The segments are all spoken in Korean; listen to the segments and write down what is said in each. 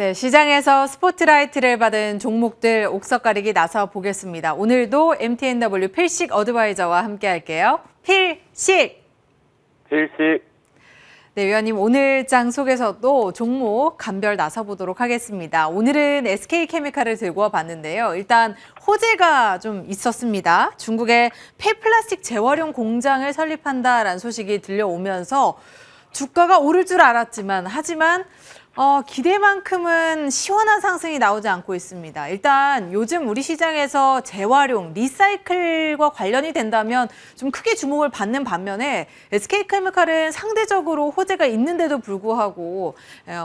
네, 시장에서 스포트라이트를 받은 종목들 옥석 가리기 나서 보겠습니다. 오늘도 MTNW 필식 어드바이저와 함께 할게요. 필식! 필식. 네, 위원님 오늘 장 속에서도 종목 간별 나서 보도록 하겠습니다. 오늘은 SK케미칼을 들고 와봤는데요. 일단 호재가 좀 있었습니다. 중국에 폐플라스틱 재활용 공장을 설립한다라는 소식이 들려오면서 주가가 오를 줄 알았지만 하지만 기대만큼은 시원한 상승이 나오지 않고 있습니다. 일단 요즘 우리 시장에서 재활용, 리사이클과 관련이 된다면 좀 크게 주목을 받는 반면에 SK케미칼은 상대적으로 호재가 있는데도 불구하고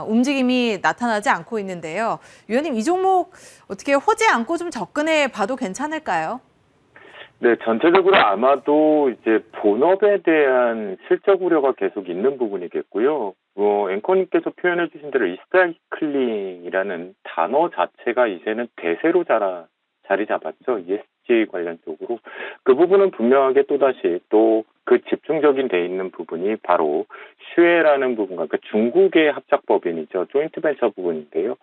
움직임이 나타나지 않고 있는데요. 위원님, 이 종목 어떻게 호재 않고 좀 접근해 봐도 괜찮을까요? 네, 전체적으로 아마도 이제 본업에 대한 실적 우려가 계속 있는 부분이겠고요. 앵커님께서 표현해 주신 대로 리사이클링이라는 단어 자체가 이제는 대세로 자리 잡았죠. ESG 관련 쪽으로. 그 부분은 분명하게 또다시 또 그 집중적인 돼 있는 부분이 바로 슈에라는 부분과 그 중국의 합작법인이죠. 조인트 벤처 부분인데요.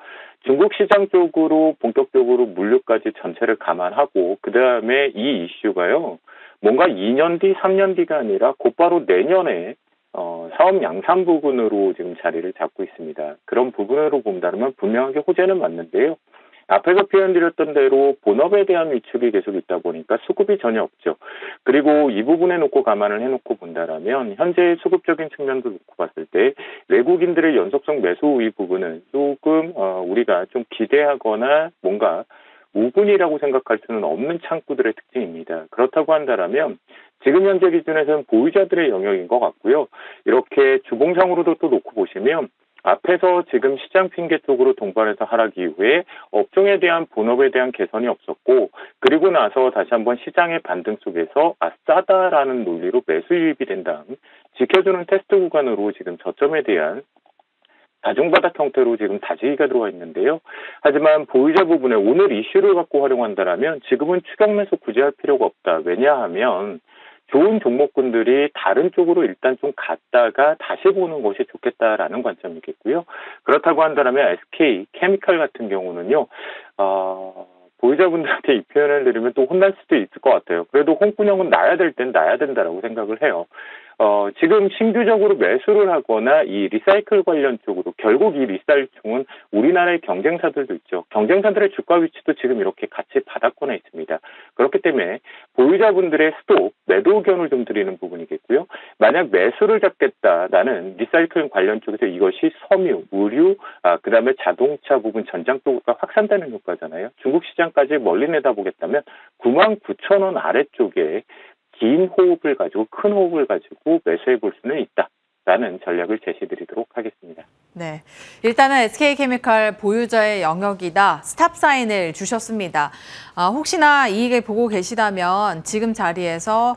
중국 시장 쪽으로 본격적으로 물류까지 전체를 감안하고 그다음에 이 이슈가요. 뭔가 2년 뒤, 3년 뒤가 아니라 곧바로 내년에 사업 양산 부분으로 지금 자리를 잡고 있습니다. 그런 부분으로 본다면 분명하게 호재는 맞는데요. 앞에서 표현드렸던 대로 본업에 대한 위축이 계속 있다 보니까 수급이 전혀 없죠. 그리고 이 부분에 놓고 감안을 해놓고 본다라면 현재 수급적인 측면도 놓고 봤을 때 외국인들의 연속성 매수 우위 부분은 조금 우리가 좀 기대하거나 뭔가 우분이라고 생각할 수는 없는 창구들의 특징입니다. 그렇다고 한다면 지금 현재 기준에서는 보유자들의 영역인 것 같고요. 이렇게 주봉상으로도 또 놓고 보시면 앞에서 지금 시장 핑계 쪽으로 동반해서 하락 이후에 업종에 대한 본업에 대한 개선이 없었고 그리고 나서 다시 한번 시장의 반등 속에서 싸다라는 논리로 매수 유입이 된 다음 지켜주는 테스트 구간으로 지금 저점에 대한 다중바닥 형태로 지금 다지기가 들어와 있는데요. 하지만 보유자 부분에 오늘 이슈를 갖고 활용한다면 지금은 추격 매수 굳이 할 필요가 없다. 왜냐하면 좋은 종목군들이 다른 쪽으로 일단 좀 갔다가 다시 보는 것이 좋겠다라는 관점이겠고요. 그렇다고 한다면 SK 케미칼 같은 경우는요. 보유자분들한테 이 표현을 드리면 또 혼날 수도 있을 것 같아요. 그래도 홍군형은 나야 될 땐 나야 된다라고 생각을 해요. 지금 신규적으로 매수를 하거나 이 리사이클 관련 쪽으로 결국 이 리사이클은 우리나라의 경쟁사들도 있죠. 경쟁사들의 주가 위치도 지금 이렇게 같이 바닥권에 있습니다. 그렇기 때문에 보유자분들의 스톱, 매도 의견을 좀 드리는 부분이겠고요. 만약 매수를 잡겠다, 나는 리사이클 관련 쪽에서 이것이 섬유, 의류, 그다음에 자동차 부분 전장 쪽으로 확산되는 효과잖아요. 중국 시장까지 멀리 내다보겠다면 99,000원 아래쪽에 긴 호흡을 가지고 큰 호흡을 가지고 매수해 볼 수는 있다라는 전략을 제시드리도록 하겠습니다. 네, 일단은 SK케미칼 보유자의 영역이다 스탑 사인을 주셨습니다. 혹시나 이익을 보고 계시다면 지금 자리에서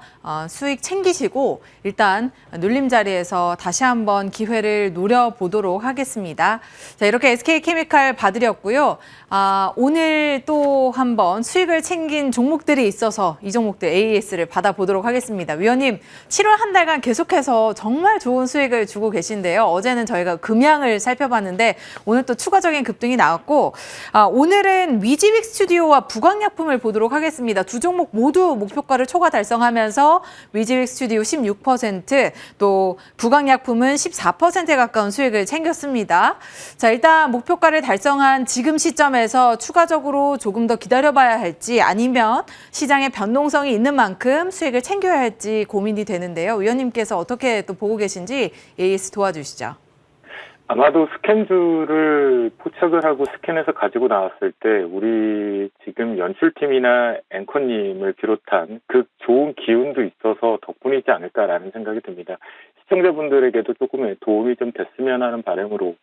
수익 챙기시고 일단 눌림 자리에서 다시 한번 기회를 노려보도록 하겠습니다. 자, 이렇게 SK케미칼 봐드렸고요. 오늘 또 한번 수익을 챙긴 종목들이 있어서 이 종목들 AES를 받아보도록 하겠습니다. 위원님, 7월 한 달간 계속해서 정말 좋은 수익을 주고 계신데요. 어제는 저희가 금양을 살펴봤는데 오늘 또 추가적인 급등이 나왔고 오늘은 위지윅 스튜디오와 부광약품을 보도록 하겠습니다. 두 종목 모두 목표가를 초과 달성하면서 위지윅 스튜디오 16%, 또 부광약품은 14%에 가까운 수익을 챙겼습니다. 자, 일단 목표가를 달성한 지금 시점에서 추가적으로 조금 더 기다려봐야 할지 아니면 시장의 변동성이 있는 만큼 수익을 챙겨야 할지 고민이 되는데요. 위원님께서 어떻게 또 보고 계신지 AS 도와주시죠. 아마도 스캔줄을 포착을 하고 스캔해서 가지고 나왔을 때 우리 지금 연출팀이나 앵커님을 비롯한 그 좋은 기운도 있어서 덕분이지 않을까라는 생각이 듭니다. 시청자분들에게도 조금의 도움이 좀 됐으면 하는 바람으로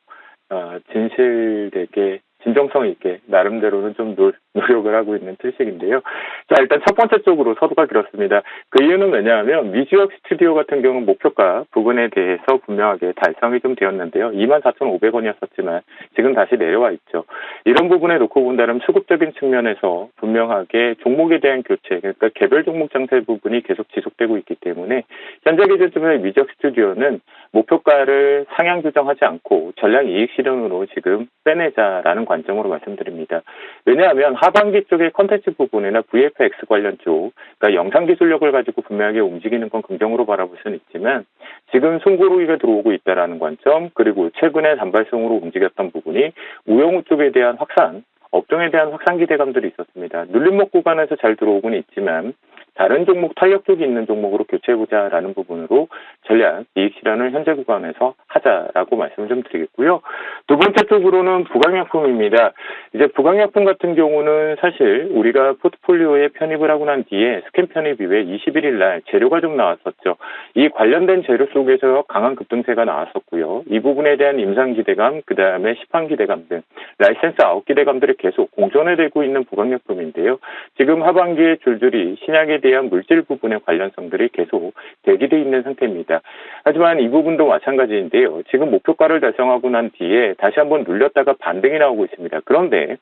진실되게 진정성 있게 나름대로는 좀 노력을 하고 있는 필식인데요. 자, 일단 첫 번째 쪽으로 서두가 길었습니다. 그 이유는 왜냐하면 미지역 스튜디오 같은 경우는 목표가 부분에 대해서 분명하게 달성이 좀 되었는데요. 24,500원이었었지만 지금 다시 내려와 있죠. 이런 부분에 놓고 본다면 수급적인 측면에서 분명하게 종목에 대한 교체, 그러니까 개별 종목 장세 부분이 계속 지속되고 있기 때문에 현재 기준점의 미지역 스튜디오는 목표가를 상향 조정하지 않고 전량 이익 실현으로 지금 빼내자라는 관점으로 말씀드립니다. 왜냐하면 하반기 쪽의 컨텐츠 부분이나 VFX 관련 쪽, 그러니까 영상 기술력을 가지고 분명하게 움직이는 건 긍정으로 바라볼 수는 있지만 지금 송고르기가 들어오고 있다라는 관점, 그리고 최근에 단발성으로 움직였던 부분이 우영우 쪽에 대한 확산, 업종에 대한 확산 기대감들이 있었습니다. 눌림목 구간에서 잘 들어오고는 있지만 다른 종목 탄력 쪽이 있는 종목으로 교체해보자라는 부분으로 전략 이익 실현을 현재 구간에서 하자라고 말씀을 좀 드리겠고요. 두 번째 쪽으로는 부강약품입니다. 이제 부강약품 같은 경우는 사실 우리가 포트폴리오에 편입을 하고 난 뒤에 스캔 편입 이후에 21일 날 재료가 좀 나왔었죠. 이 관련된 재료 속에서 강한 급등세가 나왔었고요. 이 부분에 대한 임상 기대감, 그 다음에 시판 기대감 등 라이센스 아웃 기대감들이 계속 공존해 되고 있는 부강약품인데요. 지금 하반기에 줄줄이 신약에 대한 물질 부분의 관련성들이 계속 대기되어 있는 상태입니다. 하지만 이 부분도 마찬가지인데요. 지금 목표가를 달성하고 난 뒤에 다시 한번 눌렸다가 반등이 나오고 있습니다. 그런데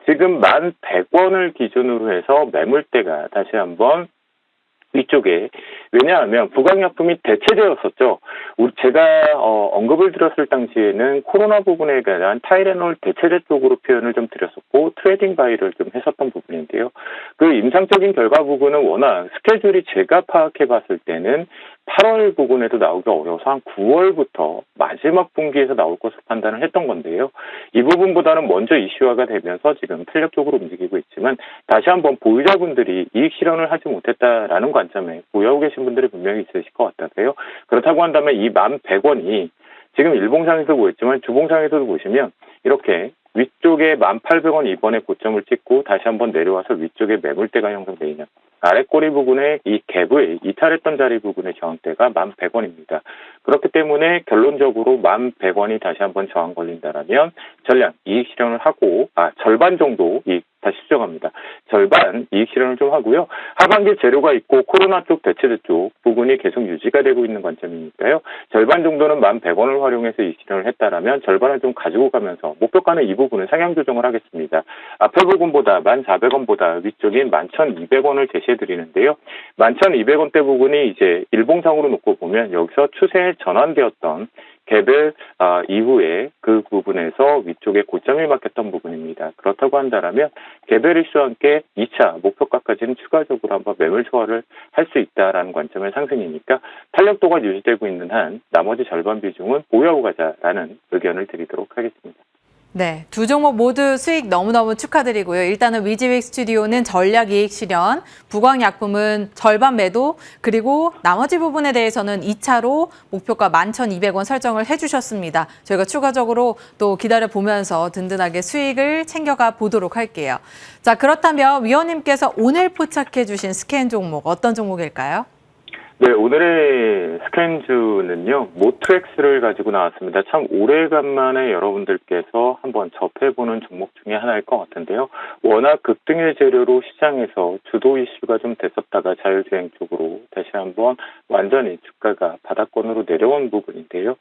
지금 1,100원을 기준으로 해서 매물대가 다시 한번 위쪽에, 왜냐하면 부강약품이 대체되었었죠. 제가 언급을 드렸을 당시에는 코로나 부분에 대한 타이레놀 대체제 쪽으로 표현을 좀 드렸었고 트레이딩 바이를 좀 했었던 부분인데요. 그 임상적인 결과 부분은 워낙 스케줄이 제가 파악해 봤을 때는 8월 부분에도 나오기 어려워서 한 9월부터 마지막 분기에서 나올 것으로 판단을 했던 건데요. 이 부분보다는 먼저 이슈화가 되면서 지금 탄력적으로 움직이고 있지만 다시 한번 보유자분들이 이익 실현을 하지 못했다라는 관점에 보유하고 계신 분들이 분명히 있으실 것 같아서요. 그렇다고 한다면 이 1,100원이 지금 일봉상에서 보였지만 주봉상에서도 보시면 이렇게 위쪽에 1,800원 이번에 고점을 찍고 다시 한번 내려와서 위쪽에 매물대가 형성되어 있는 아래꼬리 부분에 이 갭을 이탈했던 자리 부분의 저항대가 1,100원입니다. 그렇기 때문에 결론적으로 1,100원이 다시 한번 저항 걸린다라면 전량 이익 실현을 하고 절반 정도 이익 다시 수정합니다. 절반 이익 실현을 좀 하고요. 하반기 재료가 있고 코로나 쪽 대체제 쪽 부분이 계속 유지가 되고 있는 관점이니까요. 절반 정도는 1,100원을 활용해서 이익 실현을 했다라면 절반을 좀 가지고 가면서 목표가는 이 부분은 상향 조정을 하겠습니다. 앞에 부분보다 1,400원보다 위쪽인 11,200원을 제시해드리는데요. 11,200원대 부분이 이제 일봉상으로 놓고 보면 여기서 추세에 전환되었던 갭을 이후에 그 부분에서 위쪽에 고점이 막혔던 부분입니다. 그렇다고 한다면 갭의 이슈와 함께 2차 목표가까지는 추가적으로 한번 매물 소화를 할 수 있다라는 관점의 상승이니까 탄력도가 유지되고 있는 한 나머지 절반 비중은 보유하고 가자라는 의견을 드리도록 하겠습니다. 네, 두 종목 모두 수익 너무너무 축하드리고요. 일단은 위지윅 스튜디오는 전략 이익 실현, 부광약품은 절반 매도, 그리고 나머지 부분에 대해서는 2차로 목표가 11,200원 설정을 해주셨습니다. 저희가 추가적으로 또 기다려보면서 든든하게 수익을 챙겨가 보도록 할게요. 자, 그렇다면 위원님께서 오늘 포착해 주신 스캔 종목 어떤 종목일까요? 네, 오늘의 스캔주는요, 모트렉스를 가지고 나왔습니다. 참 오래간만에 여러분들께서 한번 접해보는 종목 중에 하나일 것 같은데요. 워낙 급등의 재료로 시장에서 주도 이슈가 좀 됐었다가 자율주행 쪽으로 다시 한번 완전히 주가가 바닥권으로 내려온 부분인데요.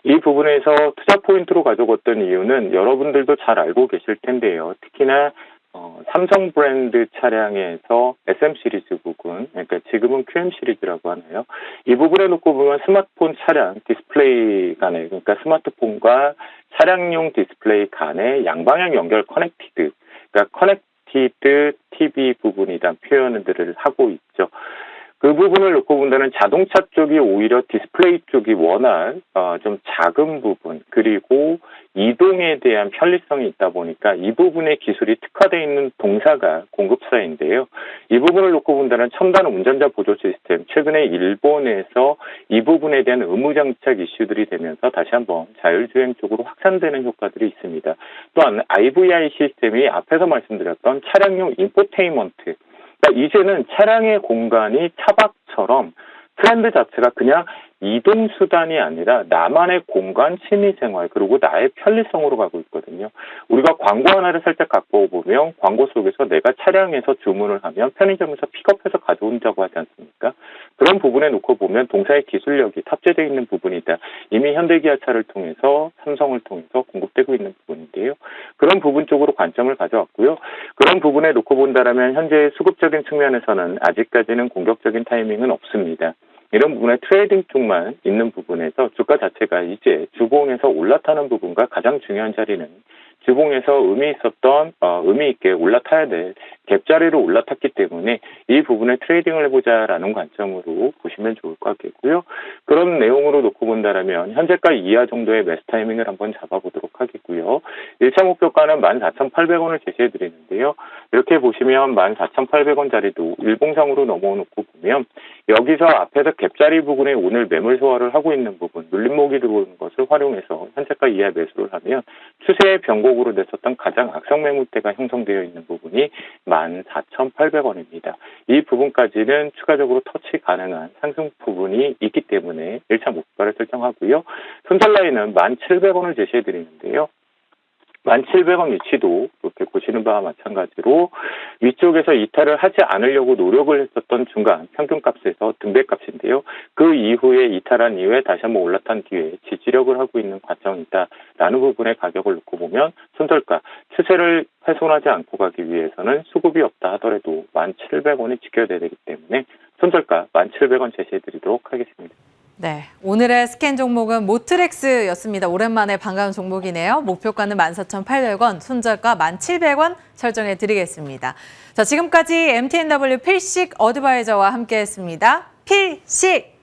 이 부분에서 투자 포인트로 가져갔던 이유는 여러분들도 잘 알고 계실 텐데요. 특히나 삼성 브랜드 차량에서 SM 시리즈 부분, 그러니까 지금은 QM 시리즈라고 하나요? 이 부분에 놓고 보면 스마트폰 차량 디스플레이 간에, 그러니까 스마트폰과 차량용 디스플레이 간의 양방향 연결 커넥티드, 그러니까 커넥티드 TV 부분이란 표현들을 하고 있죠. 그 부분을 놓고 본다면 자동차 쪽이 오히려 디스플레이 쪽이 워낙 좀 작은 부분, 그리고 이동에 대한 편리성이 있다 보니까 이 부분의 기술이 특화되어 있는 동사가 공급사인데요. 이 부분을 놓고 본다면 첨단 운전자 보조 시스템, 최근에 일본에서 이 부분에 대한 의무 장착 이슈들이 되면서 다시 한번 자율주행 쪽으로 확산되는 효과들이 있습니다. 또한 IVI 시스템이 앞에서 말씀드렸던 차량용 인포테인먼트, 그러니까 이제는 차량의 공간이 차박처럼 트렌드 자체가 그냥 이동 수단이 아니라 나만의 공간, 취미생활, 그리고 나의 편리성으로 가고 있거든요. 우리가 광고 하나를 살짝 갖고 보면 광고 속에서 내가 차량에서 주문을 하면 편의점에서 픽업해서 가져온다고 하지 않습니까? 그런 부분에 놓고 보면 동사의 기술력이 탑재되어 있는 부분이다. 이미 현대기아차를 통해서 삼성을 통해서 공급되고 있는 부분인데요. 그런 부분 쪽으로 관점을 가져왔고요. 그런 부분에 놓고 본다면 현재 수급적인 측면에서는 아직까지는 공격적인 타이밍은 없습니다. 이런 부분에 트레이딩 쪽만 있는 부분에서 주가 자체가 이제 주봉에서 올라타는 부분과 가장 중요한 자리는 주봉에서 의미 있게 올라타야 될 갭자리로 올라탔기 때문에 이 부분에 트레이딩을 해보자라는 관점으로 보시면 좋을 것 같겠고요. 그런 내용으로 놓고 본다면 현재가 이하 정도의 매수 타이밍을 한번 잡아보도록 하겠고요. 1차 목표가는 14,800원을 제시해 드리는데요. 이렇게 보시면 14,800원 자리도 일봉상으로 넘어놓고 보면 여기서 앞에서 갭자리 부분에 오늘 매물 소화를 하고 있는 부분, 눌림목이 들어오는 것을 활용해서 현재가 이하 매수를 하면 추세의 변곡으로 냈었던 가장 악성 매물대가 형성되어 있는 부분이 14,800원입니다. 이 부분까지는 추가적으로 터치 가능한 상승 부분이 있기 때문에 1차 목표가를 설정하고요. 손절 라인은 1,700원을 제시해 드리는데요. 1,700원 위치도 이렇게 보시는 바와 마찬가지로 위쪽에서 이탈을 하지 않으려고 노력을 했었던 중간 평균값에서 등배값인데요. 그 이후에 이탈한 이후에 다시 한번 올라탄 뒤에 지지력을 하고 있는 과정이다라는 부분의 가격을 놓고 보면 손절가, 추세를 훼손하지 않고 가기 위해서는 수급이 없다 하더라도 1,700원이 지켜야 되기 때문에 손절가 1,700원 제시해 드리도록 하겠습니다. 네, 오늘의 스캔 종목은 모트렉스였습니다. 오랜만에 반가운 종목이네요. 목표가는 14,800원, 손절가 1,700원 설정해 드리겠습니다. 자, 지금까지 MTNW 필식 어드바이저와 함께했습니다. 필식!